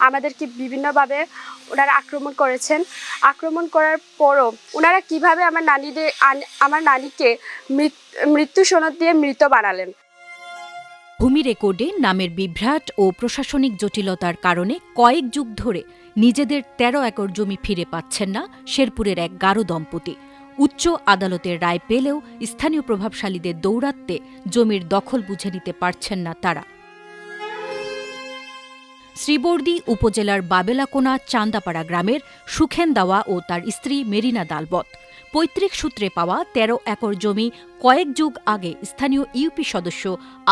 আমাদেরকে বিভিন্নভাবে ওনারা আক্রমণ করেছেন। আক্রমণ করার পরও ওনারা কিভাবে আমার নানিকে মৃত্যু সনদ দিয়ে মৃত বানালেন। ভূমি রেকর্ডে নামের বিভ্রাট ও প্রশাসনিক জটিলতার কারণে কয়েক যুগ ধরে নিজেদের ১৩ একর জমি ফিরে পাচ্ছেন না শেরপুরের এক গারো দম্পতি। উচ্চ আদালতের রায় পেলেও স্থানীয় প্রভাবশালীদের দৌরাত্ম্যে জমির দখল বুঝে নিতে পারছেন না তারা। শ্রীবর্দী উপজেলার বাবেলাকোনা চান্দাপাড়া গ্রামের সুখেন দাওয়া ও তার স্ত্রী মেরিনা দালবত পৈতৃক সূত্রে পাওয়া ১৩ একর জমি কয়েক যুগ আগে স্থানীয় ইউপি সদস্য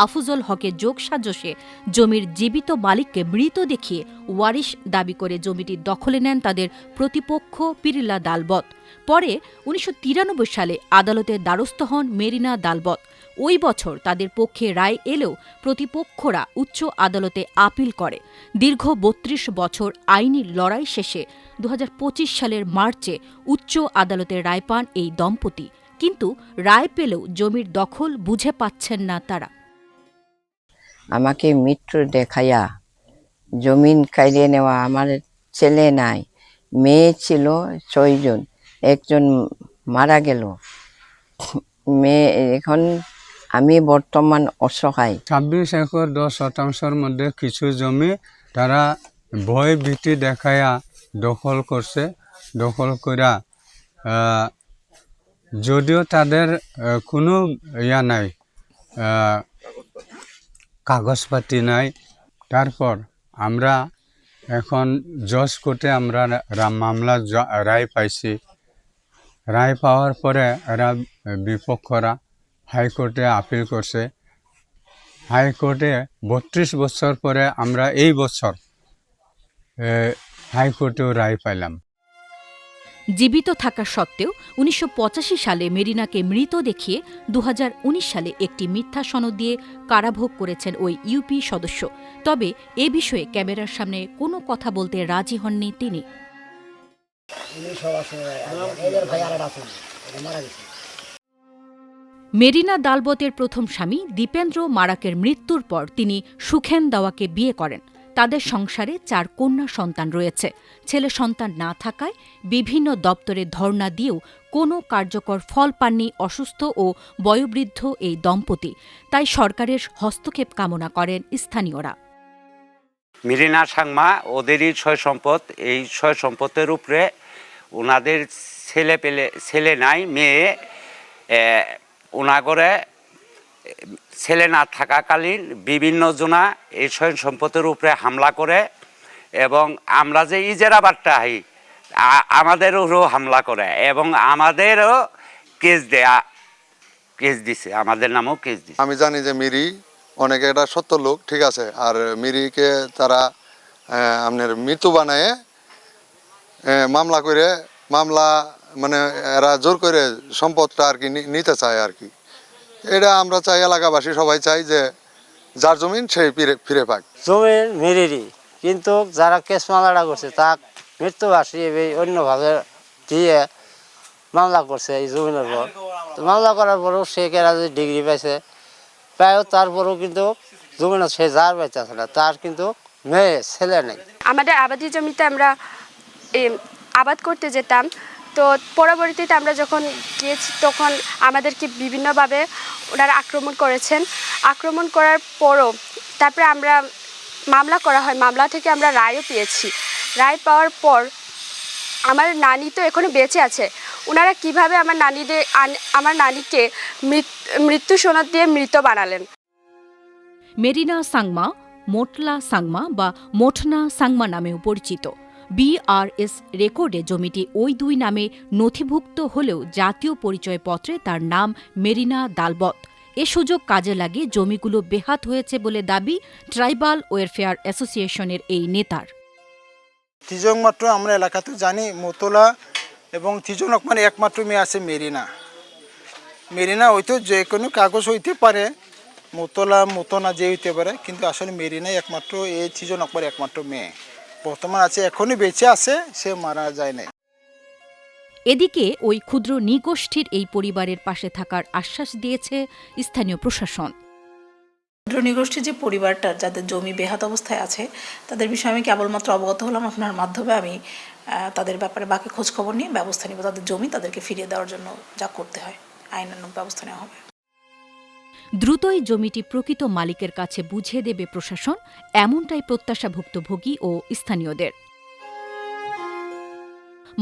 আফুজল হকের যোগসাজশে জমির জীবিত মালিককে মৃত দেখিয়ে ওয়ারিশ দাবি করে জমিটি দখলে নেন তাদের প্রতিপক্ষ পিরিলা দালবত। পরে ১৯৯৩ সালে আদালতের দ্বারস্থ হন মেরিনা দালবত। ওই বছর তাদের পক্ষে রায় এলেও প্রতিপক্ষরা উচ্চ আদালতে আপিল করে। দীর্ঘ ৩২ বছর আইনি লড়াই শেষে ২০২৫ সালের মার্চে উচ্চ আদালতের রায় পান এই দম্পতি। কিন্তু রায় পেলেও জমির দখল বুঝে পাচ্ছেন না তারা। আমাকে মৃত্যু দেখাইয়া জমিন কাইরিয়ে নেওয়া, আমার ছেলে নাই, মেয়ে ছিল ৬ জন, একজন মারা গেল। মেয়ে এখন আমি বর্তমান অসহায়। ২৬ একর ১০ শতাংশের মধ্যে কিছু জমি তারা ভয় ভীতি দেখাইয়া দখল করছে। দখল করা যদিও তাদের কোনো নাই, কাগজপাতি নাই। তারপর আমরা এখন জজ কোর্টে আমরা মামলা রায় পাইছি। রায় পাওয়ার পরে এরা বিপক্ষরা হাইকোর্টে আপিল করছে। হাইকোর্টে ৩২ বছর পরে আমরা এই বছর হাইকোর্টেও রায় পাইলাম। জীবিত থাকা সত্ত্বেও ১৯৮৫ সালে মেরিনাকে মৃত দেখিয়ে ২০১৯ সালে একটি মিথ্যা সনদ দিয়ে কারাভোগ করেছেন ওই ইউপি সদস্য। তবে এ বিষয়ে ক্যামেরার সামনে কোনো কথা বলতে রাজি হননি তিনি। মেরিনা দালবতের প্রথম স্বামী দীপেন্দ্র মারাকের মৃত্যুর পর তিনি সুখেন দাওয়াকে বিয়ে করেন। তাদের সংসারে ৪ কন্যা সন্তান রয়েছে। ছেলে সন্তান না থাকায় বিভিন্ন দপ্তরে ধর্ণা দিয়েও কোনো কার্যকর ফল পাননি অসুস্থ ও বয়োবৃদ্ধ এই দম্পতি। তাই সরকারের হস্তক্ষেপ কামনা করেন স্থানীয়রা। মেরিনা সাংমা ওদেরই সয় সম্পদ, এই সয় সম্পদের উপরে ওনাদের ছেলে নাই, মেয়ে ওনাগরে ছেলে না থাকাকালীন বিভিন্ন জনা এই সয় সম্পদের উপরে হামলা করে এবং আমরা যে ইজারাবাদটা হাই আমাদেরও হামলা করে এবং আমাদেরও কেস দিছে, আমাদের নামেও কেস দিছে। আমি জানি যে মিরি অনেকে এটা সত্য লোক, ঠিক আছে। আর মিরিকে তারা আপনার মৃত্যু বানায় মামলা করে, মামলা মানে এরা জোর করে সম্পদটা আর কি নিতে চায় আর কি। এটা আমরা চাই, এলাকাবাসী সবাই চাই যে যার জমিন সেই ফিরে পাক। জমির মেরিরই, কিন্তু যারা কেস মামলাটা করছে তা মৃত্যুবাসী অন্যভাবে দিয়ে মামলা করছে এই জমিনের পর। তো মামলা করার পরেও সে কেরাজি ডিগ্রি পাইছে, প্রায় তারপরেও কিন্তু জমিনের সে যার পাইতেছে না, তার কিন্তু মেয়ে ছেলে নেই। আমাদের আবাদি জমিতে আমরা আবাদ করতে যেতাম, তো পরবর্তীতে আমরা যখন গিয়েছি তখন আমাদেরকে বিভিন্নভাবে ওনারা আক্রমণ করেছেন। আক্রমণ করার পরও তারপরে আমরা মামলা করা হয়, মামলা থেকে আমরা রায়ও পেয়েছি। রায় পাওয়ার পর আমার নানি তো এখনো বেঁচে আছে। ওনারা কিভাবে আমার নানিকে মৃত্যু সনদ দিয়ে মৃত বানালেন। মেরিনা সাংমা মোটলা সাংমা বা মোটনা সাংমা নামেও পরিচিত। বিআরএস রেকর্ডে জমিটি ওই ২ নামে নথিভুক্ত হলেও জাতীয় পরিচয়পত্রে তার নাম মেরিনা দালবত। এ সুযোগ কাজে লাগিয়ে জমিগুলো বেহাত হয়েছে বলে দাবি ট্রাইবাল ওয়েলফেয়ার অ্যাসোসিয়েশনের এই নেতার। তিজং মাত্র আমরা এলাকাতে জানি মোতলা এবং তিজনক মানে একমাত্র মেয়ে আছে মেরিনা। মেরিনা হয়তো যে কোনো কাগজ হইতে পারে, মোতলা মোতনা যে হইতে পারে, কিন্তু আসলে মেরিনাই একমাত্র এই তিজনক মানে একমাত্র মেয়ে বর্তমান আছে, এখনই বেঁচে আছে, সে মারা যায় না। এদিকে ওই ক্ষুদ্র নৃগোষ্ঠীর এই পরিবারের পাশে থাকার আশ্বাস দিয়েছে স্থানীয় প্রশাসন। নৃগোষ্ঠী যে পরিবারটার যাদের জমি বেহাত অবস্থায় আছে তাদের বিষয়ে আমি কেবলমাত্র অবগত হলাম আপনার মাধ্যমে। আমি তাদের ব্যাপারে বাকি খোঁজ খবর নিয়ে ব্যবস্থা নিব। তাদের জমি তাদেরকে ফিরিয়ে দেওয়ার জন্য যা করতে হয় আইনানুগ ব্যবস্থা নেওয়া হবে। দ্রুতই জমিটি প্রকৃত মালিকের কাছে বুঝিয়ে দেবে প্রশাসন, এমনটাই প্রত্যাশা ভুক্তভোগী ও স্থানীয়দের।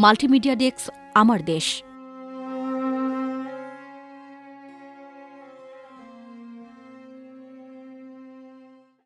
মাল্টিমিডিয়া ডেস্ক, আমার দেশ।